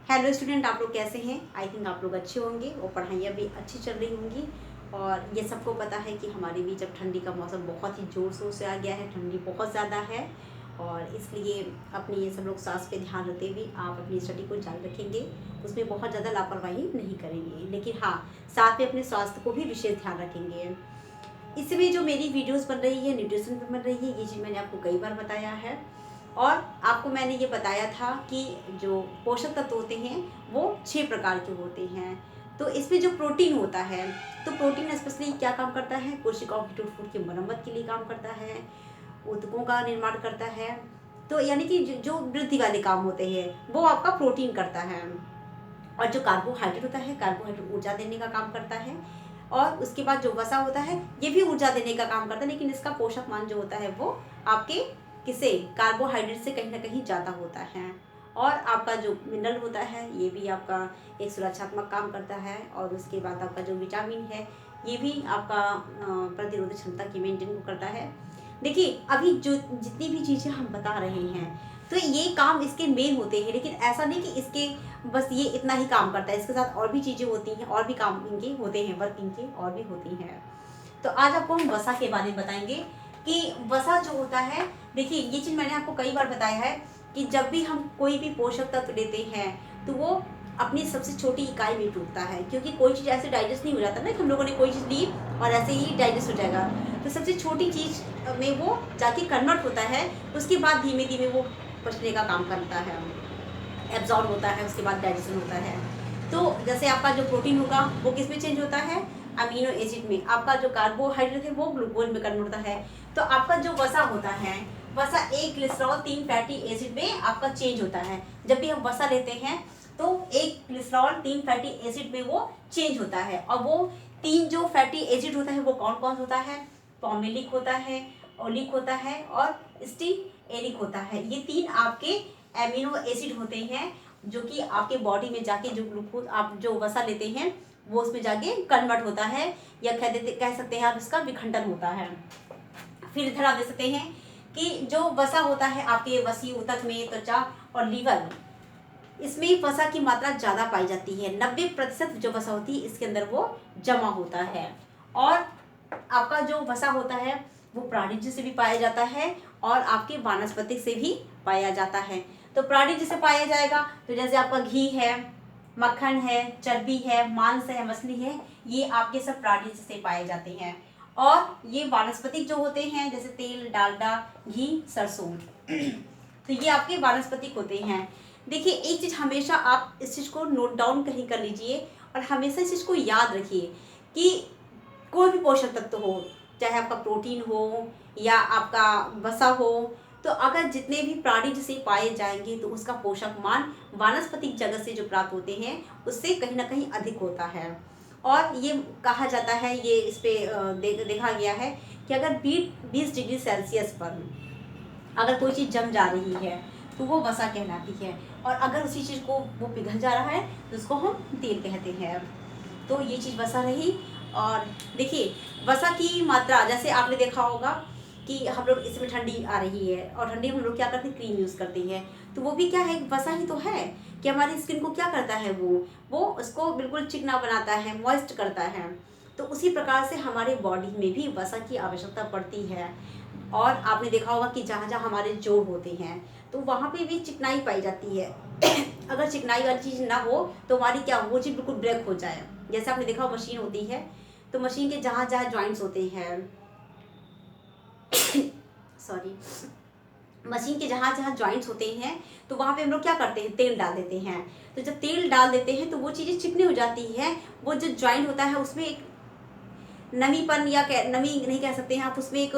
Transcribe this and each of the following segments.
Hello student, आप लोग कैसे हैं? आई थिंक आप लोग अच्छे होंगे और पढ़ाइयाँ भी अच्छी चल रही होंगी। और ये सबको पता है कि हमारे बीच अब ठंडी का मौसम बहुत ही ज़ोर शोर से आ गया है। ठंडी बहुत ज़्यादा है और इसलिए अपने ये सब लोग स्वास्थ्य पे ध्यान रखते हुए आप अपनी स्टडी को जारी रखेंगे, उसमें बहुत ज़्यादा लापरवाही नहीं करेंगे, लेकिन हाँ, साथ में अपने स्वास्थ्य को भी विशेष ध्यान रखेंगे। इसमें जो मेरी वीडियोस बन रही है, न्यूट्रिशन पर बन रही है, ये चीज़ मैंने आपको कई बार बताया है। और आपको मैंने ये बताया था कि जो पोषक तत्व होते हैं वो 6 प्रकार के होते हैं। तो इसमें जो प्रोटीन होता है, तो प्रोटीन स्पेशली क्या काम करता है? कोशिकाओं की टूट-फूट की मरम्मत के लिए काम करता है, ऊतकों का निर्माण करता है। तो यानी कि जो वृद्धि वाले काम होते हैं वो आपका प्रोटीन करता है। और जो कार्बोहाइड्रेट होता है, कार्बोहाइड्रेट ऊर्जा देने का काम करता है। और उसके बाद जो वसा होता है ये भी ऊर्जा देने का काम करता है, लेकिन इसका पोषक मान जो होता है वो आपके किसे कार्बोहाइड्रेट से कहीं ना कहीं ज़्यादा होता है। और आपका जो मिनरल होता है ये भी आपका एक सुरक्षात्मक काम करता है। और उसके बाद आपका जो विटामिन है ये भी आपका प्रतिरोधक क्षमता की मेंटेन करता है। देखिए, अभी जो जितनी भी चीज़ें हम बता रहे हैं तो ये काम इसके मेन होते हैं, लेकिन ऐसा नहीं कि इसके बस ये इतना ही काम करता है, इसके साथ और भी चीज़ें होती हैं, और भी काम इनके होते हैं, वर्क इनके और भी होती हैं। तो आज आपको हम वसा के बारे में बताएंगे कि वसा जो होता है, देखिए ये चीज़ मैंने आपको कई बार बताया है कि जब भी हम कोई भी पोषक तत्व लेते हैं तो वो अपनी सबसे छोटी इकाई में टूटता है, क्योंकि कोई चीज़ ऐसे डाइजेस्ट नहीं हो जाता ना कि हम लोगों ने कोई चीज़ ली और ऐसे ही डाइजेस्ट हो जाएगा। तो सबसे छोटी चीज़ में वो जाके कन्वर्ट होता है, उसके बाद धीमे धीमे वो पचने का काम करता है, एब्जॉर्ब होता है, उसके बाद डाइजेशन होता है। तो जैसे आपका जो प्रोटीन होगा वो किस में चेंज होता है? अमीनो एसिड में। आपका जो कार्बोहाइड्रेट है वो ग्लूकोज में कन्वर्ट होता है। तो आपका जो वसा होता है, वसा 1 ग्लिसरॉल 3 फैटी एसिड में आपका चेंज होता है। जब भी हम वसा लेते हैं तो 1 ग्लिसरॉल 3 फैटी एसिड में वो चेंज होता है। और वो 3 जो फैटी एसिड होता है वो कौन कौन होता है? पॉमेलिक होता है, ओलिक होता है और स्टीएरिक होता है। ये 3 आपके एमिनो एसिड होते हैं जो कि आपके बॉडी में जाके जो ग्लूकोज आप जो वसा लेते हैं वो उसमें जाके कन्वर्ट होता है, या कह सकते हैं आप इसका विखंडन होता है। फिर इधर आप देख सकते हैं कि जो वसा होता है आपके वसी ऊतक में, त्वचा और लीवर, इसमें वसा की मात्रा ज़्यादा पाई जाती है। 90% जो वसा होती है इसके अंदर वो जमा होता है। और आपका जो वसा होता है वो प्राणिज से भी पाया जाता है और आपके वानस्पतिक से भी पाया जाता है। तो प्राणिज से पाया जाएगा तो जैसे आपका घी है, मक्खन है, चर्बी है, मांस है, मछली है, ये आपके सब प्राणिज से पाए जाते हैं। और ये वानस्पतिक जो होते हैं जैसे तेल, डालडा, घी, सरसों तो ये आपके वानस्पतिक होते हैं। देखिए, एक चीज़ हमेशा आप इस चीज़ को नोट डाउन कहीं कर लीजिए और हमेशा इस चीज़ को याद रखिए कि कोई भी पोषक तत्व हो, चाहे आपका प्रोटीन हो या आपका वसा हो, तो अगर जितने भी प्राणिज से पाए जाएंगे तो उसका पोषक मान वानस्पतिक जगत से जो प्राप्त होते हैं उससे कहीं ना कहीं अधिक होता है। और ये कहा जाता है, ये इस पे देखा गया है कि अगर 20 डिग्री सेल्सियस पर अगर कोई चीज़ जम जा रही है तो वो वसा कहलाती है, और अगर उसी चीज़ को वो पिघल जा रहा है तो उसको हम तेल कहते हैं। तो ये चीज़ वसा रही। और देखिए, वसा की मात्रा जैसे आपने देखा होगा कि हम लोग इसमें ठंडी आ रही है और ठंडी में हम लोग क्या करते हैं? क्रीम यूज़ करते हैं। तो वो भी क्या है? वसा ही तो है कि हमारी स्किन को क्या करता है, वो उसको बिल्कुल चिकना बनाता है, मॉइस्ट करता है। तो उसी प्रकार से हमारे बॉडी में भी वसा की आवश्यकता पड़ती है। और आपने देखा होगा कि जहाँ जहाँ हमारे जोड़ होते हैं तो वहाँ पे भी चिकनाई पाई जाती है अगर चिकनाई वाली चीज़ ना हो तो हमारी क्या वो चीज़ बिल्कुल ब्रेक हो जाए। जैसे आपने देखा मशीन होती है तो मशीन के जहाँ जहाँ जॉइंट्स होते हैं सॉरी, मशीन के जहाँ जहाँ जॉइंट्स होते हैं तो वहाँ पे हम लोग क्या करते हैं? तेल डाल देते हैं। तो जब तेल डाल देते हैं तो वो चीज़ें चिकनी हो जाती है। वो जो जॉइंट होता है उसमें एक नमीपन या नमी नहीं कह सकते हैं आप, उसमें एक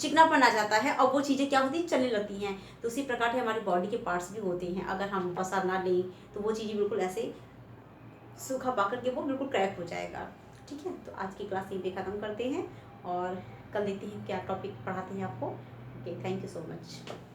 चिकनापन आ जाता है और वो चीज़ें क्या होती हैं? चलने लगती हैं। तो उसी प्रकार से हमारी बॉडी के पार्ट्स भी होते हैं। अगर हम वसा ना लें तो वो चीज़ें बिल्कुल ऐसे सूखा पा करके वो बिल्कुल क्रैक हो जाएगा। ठीक है, तो आज की क्लास यहीं पे ख़त्म करते हैं और कल देखते हैं क्या टॉपिक पढ़ाते हैं आपको। Okay, thank you so much.